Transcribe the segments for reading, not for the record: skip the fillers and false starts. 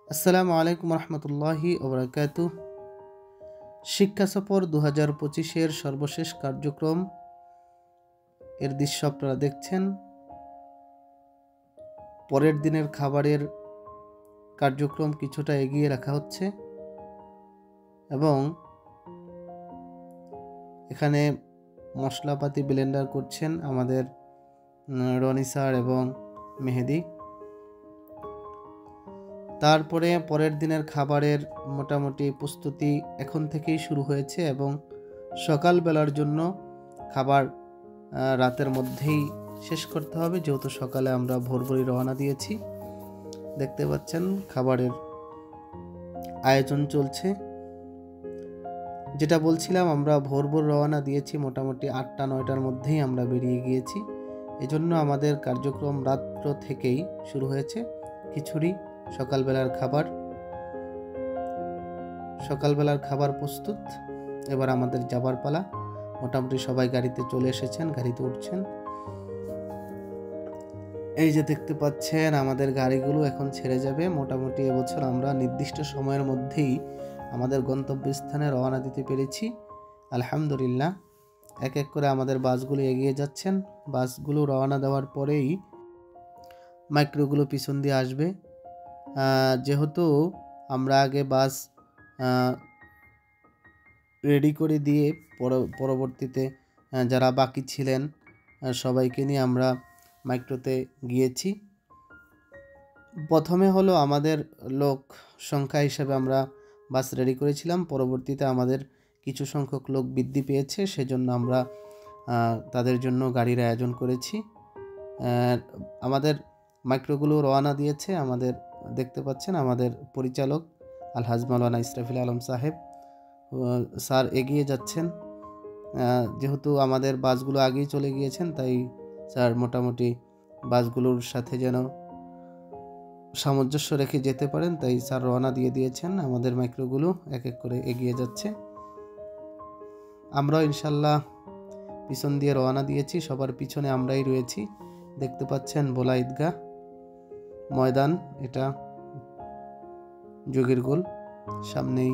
আসসালামু আলাইকুম রহমতুল্লাহি ওবরাকাতুহ। শিক্ষা সফর 2025-এর সর্বশেষ কার্যক্রম এর দৃশ্য আপনারা দেখছেন। পরের দিনের খাবারের কার্যক্রম কিছুটা এগিয়ে রাখা হচ্ছে এবং এখানে মশলাপাতি ব্লেন্ডার করছেন আমাদের রনি স্যার এবং মেহেদি। তারপরে পরের দিনের খাবারের মোটামুটি প্রস্তুতি এখন থেকেই শুরু হয়েছে এবং সকালবেলার জন্য খাবার রাতের মধ্যেই শেষ করতে হবে, যেহেতু সকালে আমরা ভোরভোরই রওনা দিয়েছি। দেখতে পাচ্ছেন খাবারের আয়োজন চলছে। যেটা বলছিলাম, আমরা ভোর রওনা দিয়েছি, মোটামুটি 8টা-9টার মধ্যেই আমরা বেরিয়ে গিয়েছি। এজন্য আমাদের কার্যক্রম রাত্র থেকেই শুরু হয়েছে। খিচুড়ি সকালবেলার খাবার প্রস্তুত। এবার আমাদের যাবার পালা। মোটামুটি সবাই গাড়িতে চলে এসেছেন, গাড়িতে উঠছেন। এই যে দেখতে পাচ্ছেন আমাদের গাড়িগুলো এখন ছেড়ে যাবে। মোটামুটি এবছর আমরা নির্দিষ্ট সময়ের মধ্যেই আমাদের গন্তব্যস্থানে রওনা দিতে পেরেছি, আলহামদুলিল্লাহ। এক এক করে আমাদের বাসগুলো এগিয়ে যাচ্ছেন। বাসগুলো রওনা দেওয়ার পরেই মাইক্রোগুলো পিছন দিয়ে আসবে। যেহেতু আমরা আগে বাস রেডি করে দিয়ে পরবর্তীতে যারা বাকি ছিলেন সবাইকে নিয়ে আমরা মাইক্রোতে গিয়েছি। প্রথমে হলো আমাদের লোক সংখ্যা হিসেবে আমরা বাস রেডি করেছিলাম। পরবর্তীতে আমাদের কিছু সংখ্যক লোক বৃদ্ধি পেয়েছে, সেজন্য আমরা তাদের জন্য গাড়ির আয়োজন করেছি। আমাদের মাইক্রোগুলো রওনা দিয়েছে। আমাদের দেখতে পাচ্ছেন আমাদের পরিচালক আলহাজ মাওলানা ইসরাফিল আলম সাহেব স্যার এগিয়ে যাচ্ছেন। যেহেতু আমাদের বাসগুলো আগেই চলে গিয়েছেন, তাই স্যার মোটামুটি বাসগুলোর সাথে যেন সামঞ্জস্য রেখে যেতে পারেন, তাই স্যার রওনা দিয়ে দিয়েছেন। আমাদের মাইক্রোগুলো এক এক করে এগিয়ে যাচ্ছে। আমরাও ইনশাল্লাহ পিছন দিয়ে রওনা দিয়েছি। সবার পিছনে আমরাই রয়েছি। দেখতে পাচ্ছেন ভোলা ঈদগাহ ময়দান, এটা যোগীরগোল। সামনেই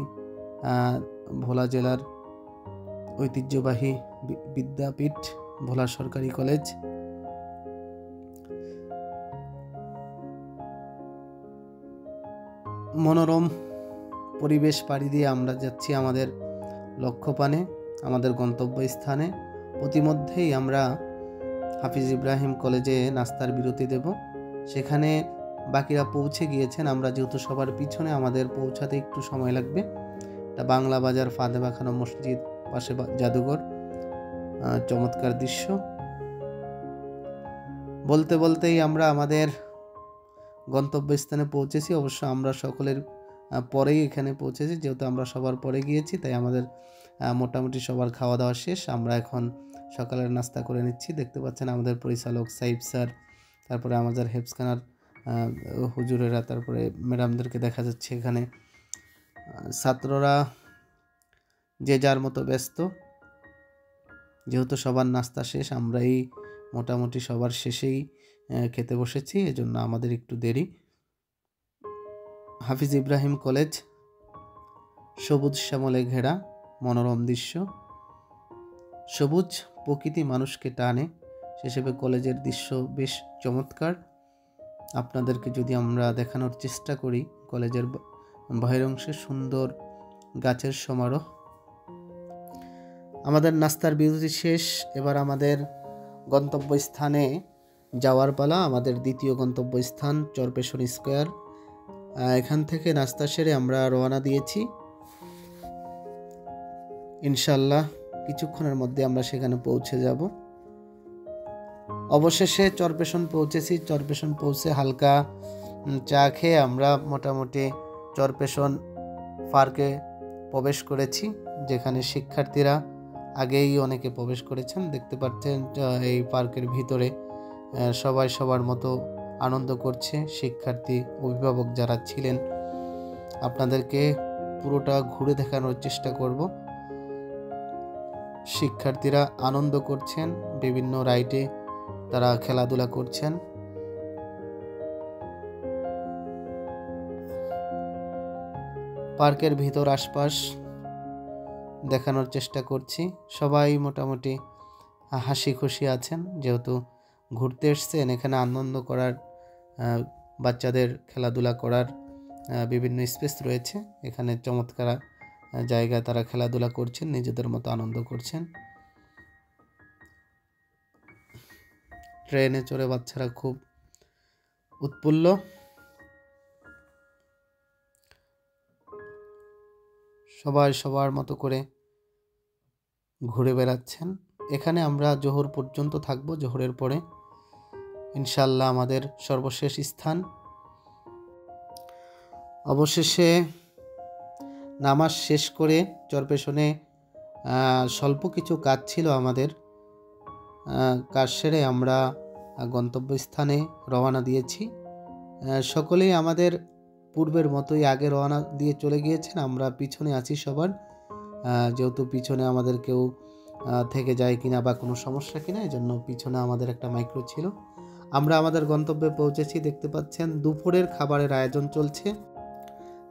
ভোলা জেলার ঐতিহ্যবাহী বিদ্যাপীঠ ভোলা সরকারি কলেজ। মনোরম পরিবেশ পাড়ি দিয়ে আমরা যাচ্ছি আমাদের লক্ষ্যপানে, আমাদের গন্তব্যস্থানে। প্রতিমধ্যেই আমরা হাফিজ ইব্রাহিম কলেজে নাস্তার বিরতি দেব। সেখানে বাকিরা পৌঁছে গিয়েছেন। আমরা যেহেতু সবার পিছনে, আমাদের পৌঁছাতে একটু সময় লাগবে। এটা বাংলা বাজার, ফাতেমা খানম মসজিদ, পাশে জাদুঘর, চমৎকার দৃশ্য। বলতে বলতেই আমরা আমাদের গন্তব্যস্থানে পৌঁছেছি। অবশ্য আমরা সকলের পরেই এখানে পৌঁছেছি, যেহেতু আমরা সবার পরে গিয়েছি, তাই আমাদের মোটামুটি সবার খাওয়া দাওয়া শেষ। আমরা এখন সকালের নাস্তা করে নিচ্ছি। দেখতে পাচ্ছেন আমাদের পরিচালক সাইফ স্যার, তারপরে আমাদের হেফসখানার হুজুরেরা, তারপরে ম্যাডামদেরকে দেখা যাচ্ছে এখানে। ছাত্ররা যে যার মতো ব্যস্ত। যেহেতু সবার নাস্তা শেষ, আমরাই মোটামুটি সবার শেষেই খেতে বসেছি, এজন্য আমাদের একটু দেরি। হাফিজ ইব্রাহিম কলেজ সবুজ শ্যামলে ঘেরা, মনোরম দৃশ্য। সবুজ প্রকৃতি মানুষকে টানে, সেসবে কলেজের দৃশ্য বেশ চমৎকার। আপনাদেরকে যদি আমরা দেখানোর চেষ্টা করি, কলেজের বাহির অংশে সুন্দর গাছের সমারোহ। আমাদের নাস্তার বিরতি শেষ। এবার আমাদের গন্তব্যস্থানে যাওয়ার পালা। আমাদের দ্বিতীয় গন্তব্যস্থান চরপেশন স্কোয়ার। এখান থেকে নাস্তা সেরে আমরা রওনা দিয়েছি। ইনশাল্লাহ কিছুক্ষণের মধ্যে আমরা সেখানে পৌঁছে যাব। অবশেষে চরপেশন পৌঁছেছি। চরপেশন পৌঁছে হালকা চা খেয়ে আমরা মোটামুটি চরপেশন পার্কে প্রবেশ করেছি, যেখানে শিক্ষার্থীরা আগেই অনেকে প্রবেশ করেছেন। দেখতে পাচ্ছেন এই পার্কের ভিতরে সবাই সবার মতো আনন্দ করছে। শিক্ষার্থী, অভিভাবক যারা ছিলেন, আপনাদেরকে পুরোটা ঘুরে দেখানোর চেষ্টা করব। শিক্ষার্থীরা আনন্দ করছেন, বিভিন্ন রাইডে তারা খেলাধুলা করছেন। পার্কের ভিতর আশপাশ দেখানোর চেষ্টা করছি। সবাই মোটামুটি হাসি খুশি আছেন, যেহেতু ঘুরতে এসছেন। এখানে আনন্দ করার, বাচ্চাদের খেলাধুলা করার বিভিন্ন স্পেস রয়েছে। এখানে চমৎকার জায়গায় তারা খেলাধুলা করছেন, নিজেদের মতো আনন্দ করছেন। ট্রেনে চড়ে বাচ্চারা খুব উৎফুল্ল। সবাই সবার মতো করে ঘুরে বেড়াচ্ছেন। এখানে আমরা জোহর পর্যন্ত থাকবো। জোহরের পরে ইনশাল্লাহ আমাদের সর্বশেষ স্থান। অবশেষে নামাজ শেষ করে চরপেশনে স্বল্প কিছু কাজ ছিল আমাদের, কাজ সেরে আমরা গন্তব্যস্থানে রওনা দিয়েছি। সকলেই আমাদের পূর্বের মতোই আগে রওনা দিয়ে চলে গিয়েছেন। আমরা পিছনে আছি সবার, যেহেতু পিছনে আমাদের কেউ থেকে যায় কিনা বা কোনো সমস্যা কিনা, এই জন্য পিছনে আমাদের একটা মাইক্রো ছিল। আমরা আমাদের গন্তব্যে পৌঁছেছি। দেখতে পাচ্ছেন দুপুরের খাবারের আয়োজন চলছে।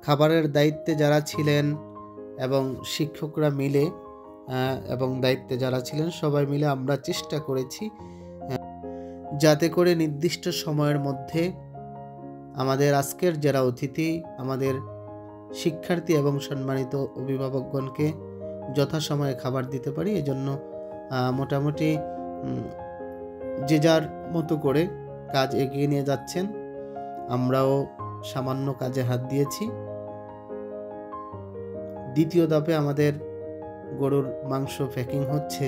খাবারের দায়িত্বে যারা ছিলেন এবং শিক্ষকরা মিলে এবং দায়িত্বে যারা ছিলেন সবাই মিলে আমরা চেষ্টা করেছি যাতে করে নির্দিষ্ট সময়ের মধ্যে আমাদের আজকের যারা অতিথি, আমাদের শিক্ষার্থী এবং সম্মানিত অভিভাবকগণকে যথাসময়ে খাবার দিতে পারি। এজন্য মোটামুটি যে যার মতো করে কাজ এগিয়ে নিয়ে যাচ্ছেন। আমরাও সামান্য কাজে হাত দিয়েছি। দ্বিতীয় ধাপে আমাদের গরুর মাংস প্যাকিং হচ্ছে।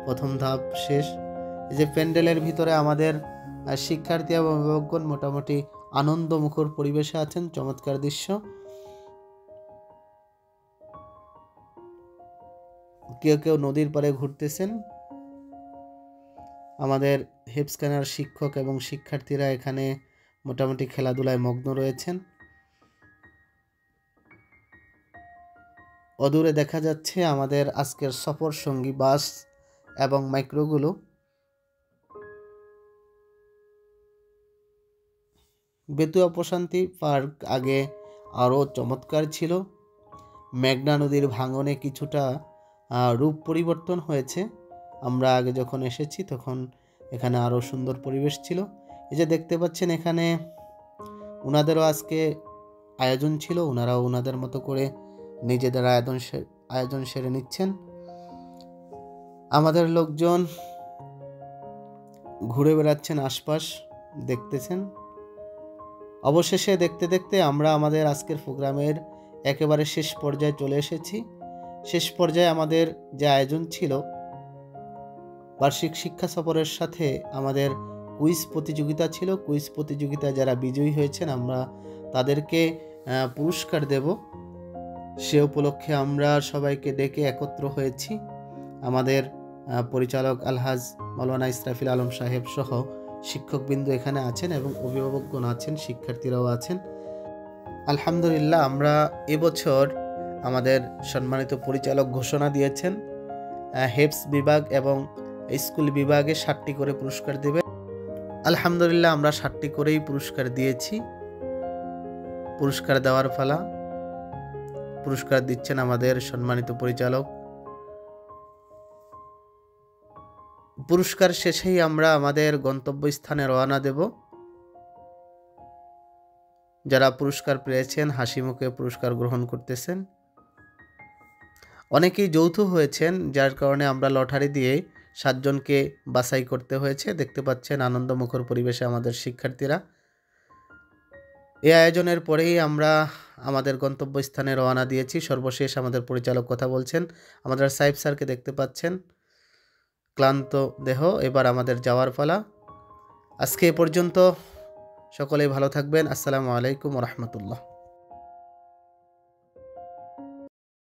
প্রথম ধাপ শেষ। এই যে প্যান্ডেলের ভিতরে আমাদের শিক্ষার্থী এবং অভিভাবকগণ মোটামুটি আনন্দমুখর পরিবেশে আছেন। চমৎকার দৃশ্য। কেউ কেউ নদীর পাড়ে ঘুরতেছেন। আমাদের হেপস্ক্যানার শিক্ষক এবং শিক্ষার্থীরা এখানে মোটামুটি খেলাধুলায় মগ্ন রয়েছেন। অদূরে দেখা যাচ্ছে আমাদের আজকের সফর সঙ্গী বাস এবং মাইক্রোগুলো। বেতুয়া প্রশান্তি পার্ক আগে আরও চমৎকার ছিল। মেঘনা নদীর ভাঙনে কিছুটা রূপ পরিবর্তন হয়েছে। আমরা আগে যখন এসেছি তখন এখানে আরও সুন্দর পরিবেশ ছিল। এই যে দেখতে পাচ্ছেন এখানে ওনাদেরও আজকে আয়োজন ছিল। ওনারাও ওনাদের মতো করে নিজেদের আয়োজন সেরে নিচ্ছেন। আমাদের লোকজন ঘুরে বেড়াচ্ছেন, আশপাশ দেখতেছেন। অবশেষে দেখতে দেখতে আমরা আমাদের আজকের প্রোগ্রামের একেবারে শেষ পর্যায়ে চলে এসেছি। শেষ পর্যায়ে আমাদের যে আয়োজন ছিল, বার্ষিক শিক্ষা সফরের সাথে আমাদের কুইজ প্রতিযোগিতা ছিল। কুইজ প্রতিযোগিতায় যারা বিজয়ী হয়েছেন আমরা তাদেরকে পুরস্কার দেব। সে উপলক্ষে আমরা সবাইকে ডেকে একত্র হয়েছি। আমাদের পরিচালক আলহাজ মাওলানা ইসরাফিল আলম সাহেব সহ শিক্ষকবৃন্দ এখানে আছেন এবং অভিভাবকগণ আছেন, শিক্ষার্থীরাও আছেন। আলহামদুলিল্লাহ, আমরা এবছর আমাদের সম্মানিত পরিচালক ঘোষণা দিয়েছেন হেপস বিভাগ এবং স্কুল বিভাগে 7টি করে পুরস্কার দেবে। আলহামদুলিল্লাহ, আমরা 7টি করেই পুরস্কার দিয়েছি। পুরস্কার দেওয়ার পালা। পুরস্কার দিচ্ছেন আমাদের সম্মানিত পরিচালক। পুরস্কার শেষেই আমরা আমাদের গন্তব্যস্থানে রওনা দেব। যারা পুরস্কার পেয়েছেন হাসি মুখে পুরস্কার গ্রহণ করতেছেন। অনেকেই যৌথ হয়েছেন, যার কারণে আমরা লটারি দিয়ে 7 জনকে বাছাই করতে হয়েছে। দেখতে পাচ্ছেন আনন্দমুখর পরিবেশে আমাদের শিক্ষার্থীরা। এই আয়োজনের পরেই আমরা আমাদের গন্তব্যস্থানে রওনা দিয়েছি। সর্বশেষ আমাদের পরিচালক কথা বলছেন। আমাদের সাহেব স্যারকে দেখতে পাচ্ছেন, ক্লান্ত দেহ। এবার আমাদের যাওয়ার পালা। আজকে এ পর্যন্ত। সকলেই ভালো থাকবেন। আসসালামু আলাইকুম ওয়া রাহমাতুল্লাহ।